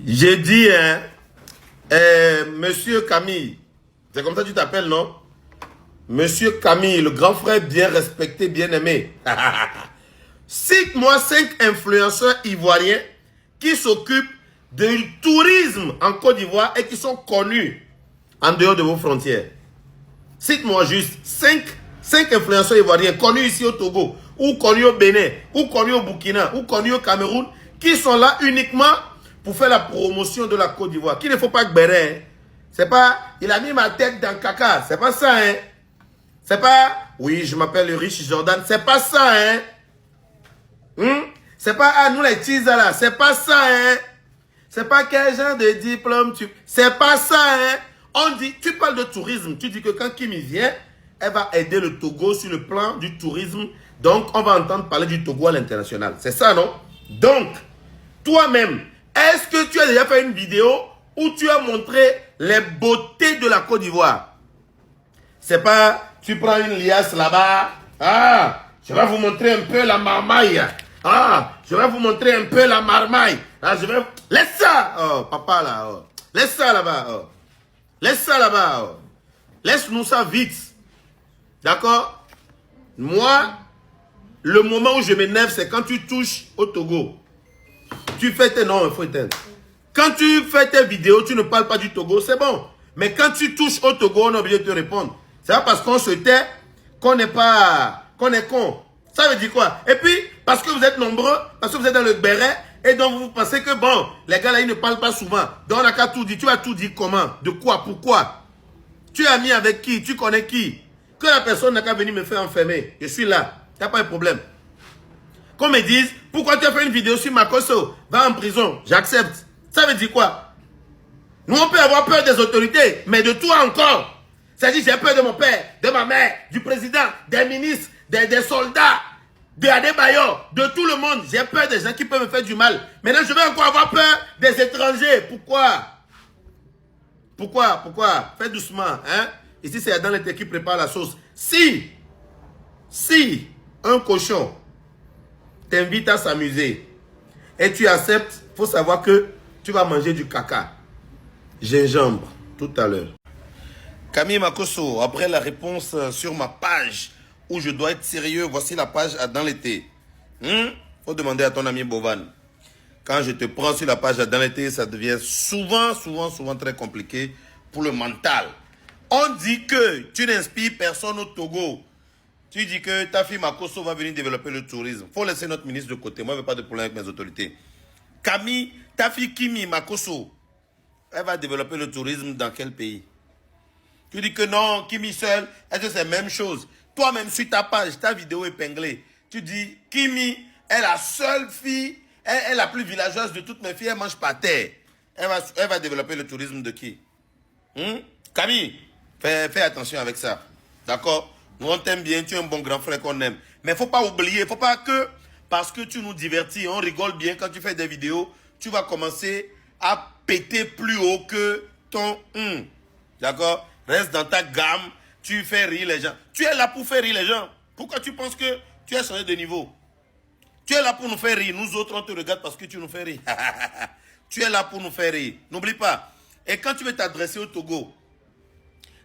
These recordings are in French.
J'ai dit, hein, Monsieur Camille, c'est comme ça que tu t'appelles, non? Monsieur Camille, le grand frère bien respecté, bien aimé. Cite-moi 5 influenceurs ivoiriens qui s'occupent du tourisme en Côte d'Ivoire et qui sont connus en dehors de vos frontières. Cite-moi juste 5 influenceurs ivoiriens connus ici au Togo, ou connus au Bénin, ou connus au Burkina, ou connus au Cameroun, qui sont là uniquement pour faire la promotion de la Côte d'Ivoire. Qu'il ne faut pas gbérer. Hein. C'est pas, il a mis ma tête dans le caca. C'est pas ça, hein. C'est pas, oui, je m'appelle le riche Jordan. C'est pas ça, hein. C'est pas, ah, nous les teasers là. C'est pas ça, hein. C'est pas quel genre de diplôme tu... C'est pas ça, hein. On dit, tu parles de tourisme. Tu dis que quand Kimi vient, elle va aider le Togo sur le plan du tourisme. Donc, on va entendre parler du Togo à l'international. C'est ça, non? Donc, toi-même, est-ce que tu as déjà fait une vidéo où tu as montré les beautés de la Côte d'Ivoire? C'est pas, tu prends une liasse là-bas. Ah, je vais vous montrer un peu la marmaille. Ah, je vais vous montrer un peu la marmaille. Ah, je vais... Laisse ça, oh, papa là. Oh. Laisse ça là-bas. Oh. Laisse ça là-bas. Oh. Laisse-nous ça vite. D'accord? Moi, le moment où je m'énerve, c'est quand tu touches au Togo. Tu fais tes... Non, il faut éteindre. Quand tu fais tes vidéos, tu ne parles pas du Togo, c'est bon. Mais quand tu touches au Togo, on est obligé de te répondre. C'est pas parce qu'on se tait qu'on n'est pas... qu'on est con. Ça veut dire quoi? Et puis, parce que vous êtes nombreux, parce que vous êtes dans le béret, et donc vous pensez que bon, les gars là, ils ne parlent pas souvent. Donc on n'a qu'à tout dire. Tu vas tout dire comment? De quoi? Pourquoi? Tu es ami avec qui? Tu connais qui? Que la personne n'a qu'à venir me faire enfermer. Je suis là. Il n'y a pas de problème. Qu'on me dise, pourquoi tu as fait une vidéo sur Makosso? Va en prison. J'accepte. Ça veut dire quoi? Nous, on peut avoir peur des autorités, mais de toi encore. C'est-à-dire, j'ai peur de mon père, de ma mère, du président, des ministres, des soldats, de Adebayo, de tout le monde. J'ai peur des gens qui peuvent me faire du mal. Maintenant, je vais encore avoir peur des étrangers. Pourquoi? Pourquoi? Fais doucement, hein? Ici, c'est dans l'équipe qui prépare la sauce. Si un cochon t'invite à s'amuser et tu acceptes, il faut savoir que tu vas manger du caca. Gingembre, tout à l'heure. Camille Makosso, après réponse sur ma page où je dois être sérieux, voici la page dans l'été. Faut demander à ton ami Bovan. Quand je te prends sur la page dans l'été, ça devient souvent très compliqué pour le mental. On dit que tu n'inspires personne au Togo. Tu dis que ta fille Makosso va venir développer le tourisme. Faut laisser notre ministre de côté. Moi, je n'ai pas de problème avec mes autorités. Camille, ta fille Kimi Makosso, elle va développer le tourisme dans quel pays? Tu dis que non, Kimi seul, est-ce que c'est la même chose? Toi-même, sur ta page, ta vidéo épinglée, tu dis, Kimi est la seule fille, elle est la plus villageoise de toutes mes filles, elle mange pas terre. Elle va développer le tourisme de qui? Camille, fais attention avec ça. D'accord? Nous, on t'aime bien, tu es un bon grand frère qu'on aime. Mais il ne faut pas oublier, il ne faut pas que, parce que tu nous divertis, on rigole bien quand tu fais des vidéos, tu vas commencer à péter plus haut que ton D'accord? Reste dans ta gamme, tu fais rire les gens. Tu es là pour faire rire les gens. Pourquoi tu penses que tu as changé de niveau? Tu es là pour nous faire rire. Nous autres, on te regarde parce que tu nous fais rire. Tu es là pour nous faire rire. N'oublie pas. Et quand tu veux t'adresser au Togo,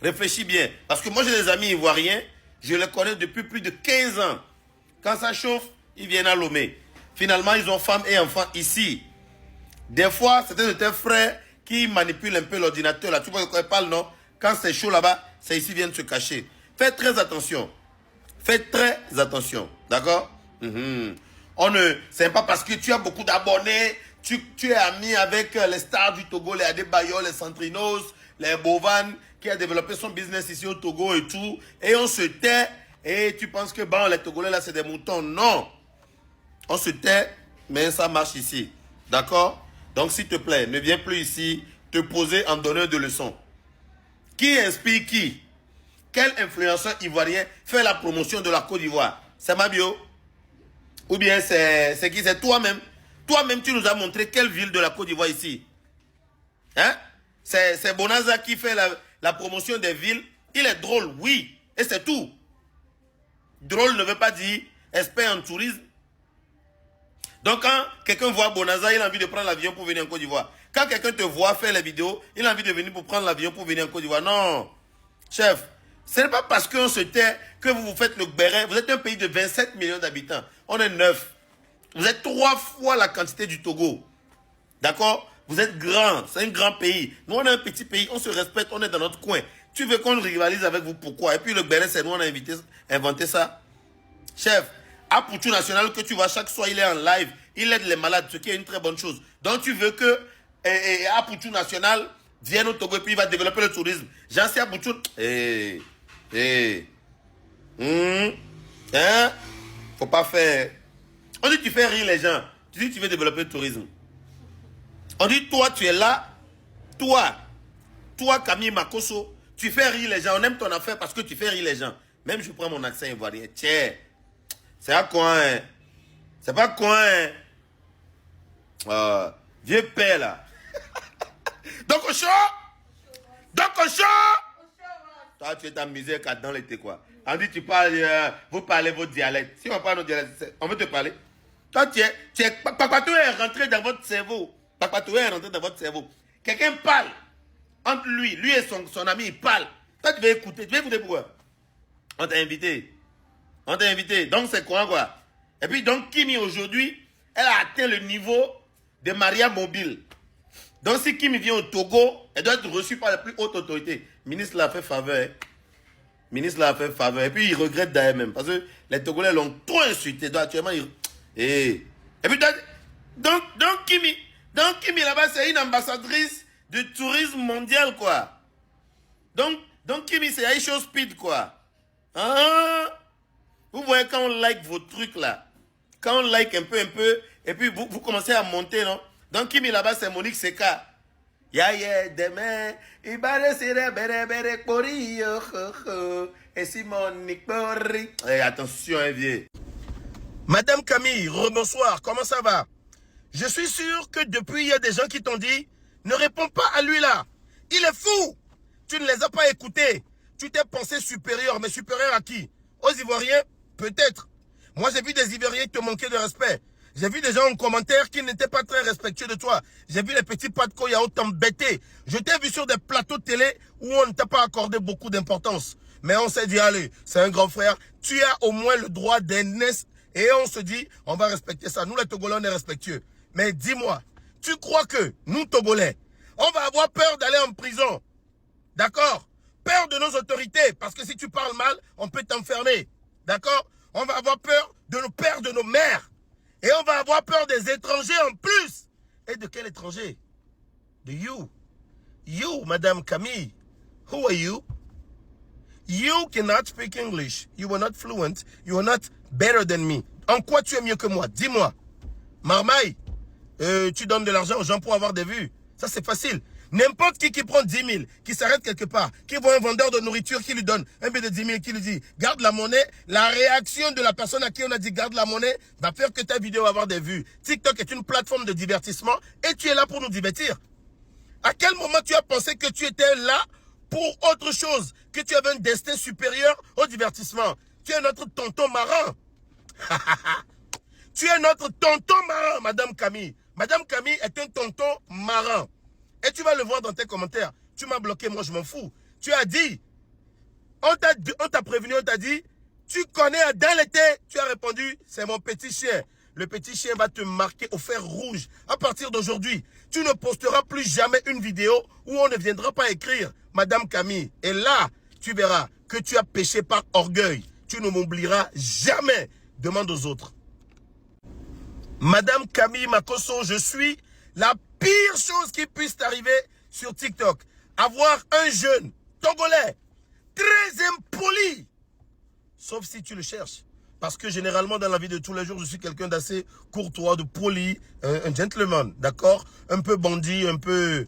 réfléchis bien. Parce que moi, j'ai des amis ivoiriens. Je les connais depuis plus de 15 ans. Quand ça chauffe, ils viennent à Lomé. Finalement, ils ont femmes et enfants ici. Des fois, c'est un de tes frères qui manipule un peu l'ordinateur. Là, tu vois de quoi il parle, non? Quand c'est chaud là-bas, c'est ici viennent se cacher. Faites très attention. Faites très attention. D'accord? C'est pas parce que tu as beaucoup d'abonnés, tu es ami avec les stars du Togo, les Adebayo, les Centrinos, les Bovan, qui a développé son business ici au Togo et tout. Et on se tait. Et tu penses que bon, les Togolais là, c'est des moutons. Non. On se tait, mais ça marche ici. D'accord? Donc, s'il te plaît, ne viens plus ici te poser en donneur de leçons. Qui inspire qui? Quel influenceur ivoirien fait la promotion de la Côte d'Ivoire? C'est Mabio? Ou bien c'est qui? C'est toi-même? Toi-même, tu nous as montré quelle ville de la Côte d'Ivoire ici? Hein? C'est Bonaza qui fait la promotion des villes. Il est drôle, oui. Et c'est tout. Drôle ne veut pas dire expert en tourisme. Donc quand quelqu'un voit Bonaza, il a envie de prendre l'avion pour venir en Côte d'Ivoire. Quand quelqu'un te voit faire les vidéos, il a envie de venir pour prendre l'avion pour venir en Côte d'Ivoire. Non, chef, ce n'est pas parce qu'on se tait que vous vous faites le béret. Vous êtes un pays de 27 millions d'habitants. On est 9. Vous êtes 3 fois la quantité du Togo. D'accord? Vous êtes grand. C'est un grand pays. Nous, on est un petit pays. On se respecte. On est dans notre coin. Tu veux qu'on rivalise avec vous? Pourquoi? Et puis le béret, c'est nous, on a inventé ça. Chef, à Poutou National que tu vois chaque soir, il est en live. Il aide les malades, ce qui est une très bonne chose. Donc tu veux que à Poutou National vienne au Togo et puis il va développer le tourisme. J'en sais à Poutou. Hein? Faut pas faire. On dit tu fais rire les gens. Tu dis tu veux développer le tourisme. On dit toi tu es là. Toi Camille Makosso, tu fais rire les gens. On aime ton affaire parce que tu fais rire les gens. Même je prends mon accent ivoirien. Tiens. C'est à quoi, hein? C'est pas quoi, hein? Vieux père, là. Donc, au show! Toi, tu es amusé dans l'été, quoi. On dit, tu parles, vous parlez votre dialecte. Si on parle notre dialecte, on veut te parler. Toi, Papatou est rentré dans votre cerveau. Quelqu'un parle. Entre lui et son ami, il parle. Toi, tu vas écouter. Tu vas écouter pourquoi? On t'a invité. Donc, c'est quoi? Et puis, donc, Kimi, aujourd'hui, elle a atteint le niveau de Maria Mobile. Donc, si Kimi vient au Togo, elle doit être reçue par la plus haute autorité. Le ministre l'a fait faveur. Et puis, il regrette d'ailleurs même. Parce que les Togolais l'ont trop insulté. Donc, actuellement, Et puis, donc, Kimi là-bas, c'est une ambassadrice du tourisme mondial, quoi. Donc Kimi, c'est Aisho Speed, quoi. Hein? Vous voyez quand on like vos trucs là, quand on like un peu, et puis vous commencez à monter, non? Donc Kimi là-bas, c'est Monique Seka. Ya demain, ibare sire bere bere kori yo et si Monique Pori. Attention, hein, vieux. Madame Camille, rebonsoir, comment ça va? Je suis sûr que depuis, il y a des gens qui t'ont dit, ne réponds pas à lui là. Il est fou. Tu ne les as pas écoutés. Tu t'es pensé supérieur, mais supérieur à qui? Aux Ivoiriens? Peut-être. Moi, j'ai vu des Ivoiriens te manquer de respect. J'ai vu des gens en commentaire qui n'étaient pas très respectueux de toi. J'ai vu les petits pas de Koyao t'embêter. Je t'ai vu sur des plateaux de télé où on ne t'a pas accordé beaucoup d'importance. Mais on s'est dit, allez, c'est un grand frère. Tu as au moins le droit d'aînesse. Et on se dit, on va respecter ça. Nous, les Togolais, on est respectueux. Mais dis-moi, tu crois que nous, Togolais, on va avoir peur d'aller en prison? D'accord? Peur de nos autorités. Parce que si tu parles mal, on peut t'enfermer. D'accord? On va avoir peur de nos pères, de nos mères. Et on va avoir peur des étrangers en plus. Et de quel étranger? De you. You, Madame Camille. Who are you? You cannot speak English. You are not fluent. You are not better than me. En quoi tu es mieux que moi? Dis-moi. Marmaille, tu donnes de l'argent aux gens pour avoir des vues. Ça, c'est facile. N'importe qui prend 10 000, qui s'arrête quelque part, qui voit un vendeur de nourriture qui lui donne un billet de 10 000, qui lui dit « Garde la monnaie », la réaction de la personne à qui on a dit « Garde la monnaie » va faire que ta vidéo va avoir des vues. TikTok est une plateforme de divertissement et tu es là pour nous divertir. À quel moment tu as pensé que tu étais là pour autre chose, que tu avais un destin supérieur au divertissement? Tu es notre tonton marin. Tu es notre tonton marin, Madame Camille. Madame Camille est un tonton marin. Et tu vas le voir dans tes commentaires. Tu m'as bloqué, moi je m'en fous. Tu as dit, on t'a prévenu, on t'a dit, tu connais Adam l'été. Tu as répondu, c'est mon petit chien. Le petit chien va te marquer au fer rouge. À partir d'aujourd'hui, tu ne posteras plus jamais une vidéo où on ne viendra pas écrire Madame Camille. Et là, tu verras que tu as péché par orgueil. Tu ne m'oublieras jamais. Demande aux autres. Madame Camille Makosso, je suis la pire chose qui puisse t'arriver sur TikTok. Avoir un jeune Togolais très impoli. Sauf si tu le cherches. Parce que généralement dans la vie de tous les jours, je suis quelqu'un d'assez courtois, de poli, un gentleman, d'accord? Un peu bandit, un peu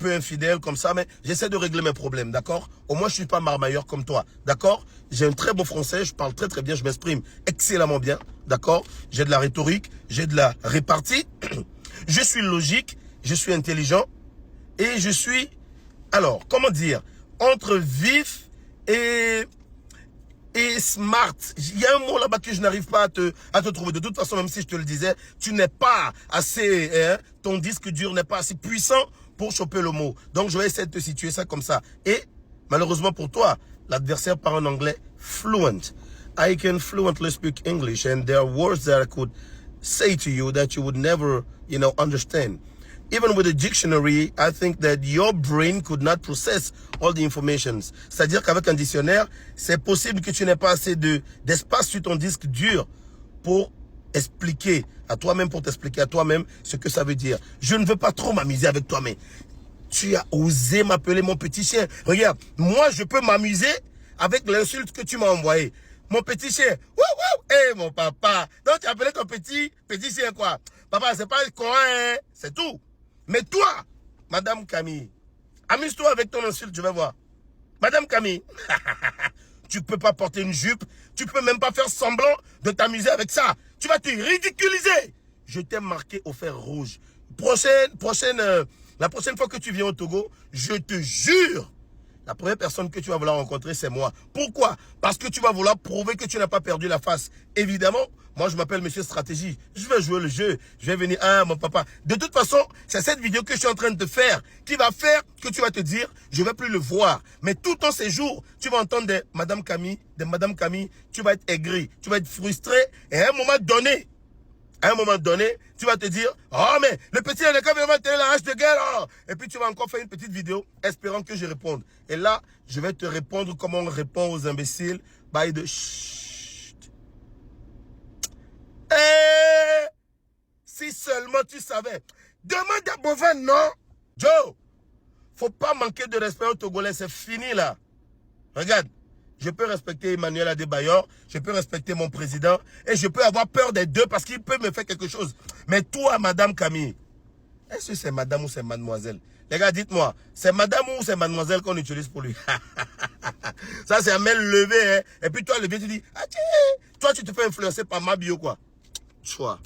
infidèle comme ça, mais j'essaie de régler mes problèmes, d'accord? Au moins je suis pas marmailleur comme toi, d'accord? J'ai un très beau français, je parle très très bien, je m'exprime excellemment bien, d'accord? J'ai de la rhétorique, j'ai de la répartie, je suis logique, je suis intelligent et je suis, alors, comment dire, entre vif et et smart. Il y a un mot là-bas que je n'arrive pas à te trouver. De toute façon, même si je te le disais, tu n'es pas assez, ton disque dur n'est pas assez puissant pour choper le mot. Donc, je vais essayer de te situer ça comme ça. Et, malheureusement pour toi, l'adversaire parle en anglais fluent. I can fluently speak English and there are words that I could say to you that you would never, understand. Even with a dictionary, I think that your brain could not process all the information. C'est-à-dire qu'avec un dictionnaire, c'est possible que tu n'aies pas assez d'espace sur ton disque dur pour expliquer à toi-même, pour t'expliquer à toi-même ce que ça veut dire. Je ne veux pas trop m'amuser avec toi, mais tu as osé m'appeler mon petit chien. Regarde, moi, je peux m'amuser avec l'insulte que tu m'as envoyée. Mon petit chien. Wouh, wouh. Hé, mon papa. Donc, tu as appelé ton petit chien quoi? Papa, c'est pas le coin, hein? C'est tout. Mais toi, Madame Camille, amuse-toi avec ton insulte, je vais voir. Madame Camille, tu peux pas porter une jupe, tu peux même pas faire semblant de t'amuser avec ça. Tu vas te ridiculiser. Je t'ai marqué au fer rouge. La prochaine fois que tu viens au Togo, je te jure, la première personne que tu vas vouloir rencontrer, c'est moi. Pourquoi? Parce que tu vas vouloir prouver que tu n'as pas perdu la face. Évidemment, moi je m'appelle Monsieur Stratégie. Je vais jouer le jeu. Je vais venir, mon papa. De toute façon, c'est cette vidéo que je suis en train de faire qui va faire que tu vas te dire, je ne vais plus le voir. Mais tout ton séjour, tu vas entendre des Madame Camille, tu vas être aigri, tu vas être frustré. Et à un moment donné, tu vas te dire, oh mais le petit est quand même la hache de guerre. Oh. Et puis tu vas encore faire une petite vidéo espérant que je réponde. Et là, je vais te répondre comme on répond aux imbéciles. By the chut. Si seulement tu savais. Demande à Bovin, non. Joe, faut pas manquer de respect aux Togolais, c'est fini là. Regarde. Je peux respecter Emmanuel Adebayor, je peux respecter mon président et je peux avoir peur des deux parce qu'il peut me faire quelque chose. Mais toi, Madame Camille, est-ce que c'est Madame ou c'est Mademoiselle? Les gars, dites-moi, c'est Madame ou c'est Mademoiselle qu'on utilise pour lui? Ça, c'est un mail levé. Hein? Et puis toi, le vieux, tu dis, ah, tiens, toi, tu te fais influencer par ma bio, quoi. Choix.